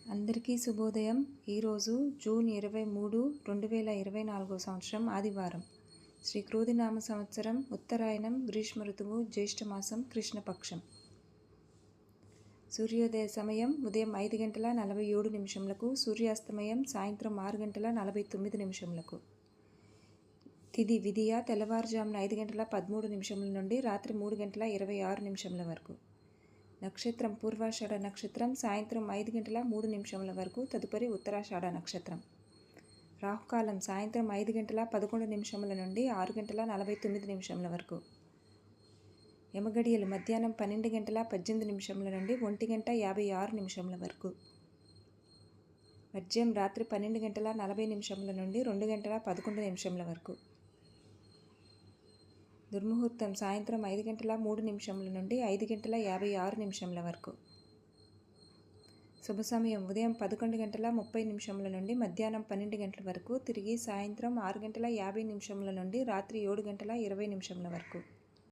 అందరికీ శుభోదయం. ఈరోజు జూన్ 23, 2024 సంవత్సరం ఆదివారం. శ్రీ క్రోధినామ సంవత్సరం, ఉత్తరాయణం, గ్రీష్మ ఋతువు, జ్యేష్ఠమాసం, కృష్ణపక్షం. సూర్యోదయ సమయం ఉదయం 5:47, సూర్యాస్తమయం సాయంత్రం 6:49. తిథి విధియ తెల్లవారుజామున 5:13 నుండి రాత్రి 3:26 వరకు. నక్షత్రం పూర్వాషాఢ నక్షత్రం సాయంత్రం 5:03 వరకు, తదుపరి ఉత్తరాషాఢ నక్షత్రం. రాహుకాలం సాయంత్రం 5:11 నుండి 6:49 వరకు. యమగడియలు మధ్యాహ్నం 12:18 నుండి 1:56 వరకు. వర్జ్యం రాత్రి 12:40 నుండి 2:11 వరకు. దుర్ముహూర్తం సాయంత్రం 5:03 నుండి 5:56 వరకు. శుభ సమయం ఉదయం 11:30 నుండి మధ్యాహ్నం 12 గంటల వరకు, తిరిగి సాయంత్రం 6:50 నుండి రాత్రి 7:20 వరకు.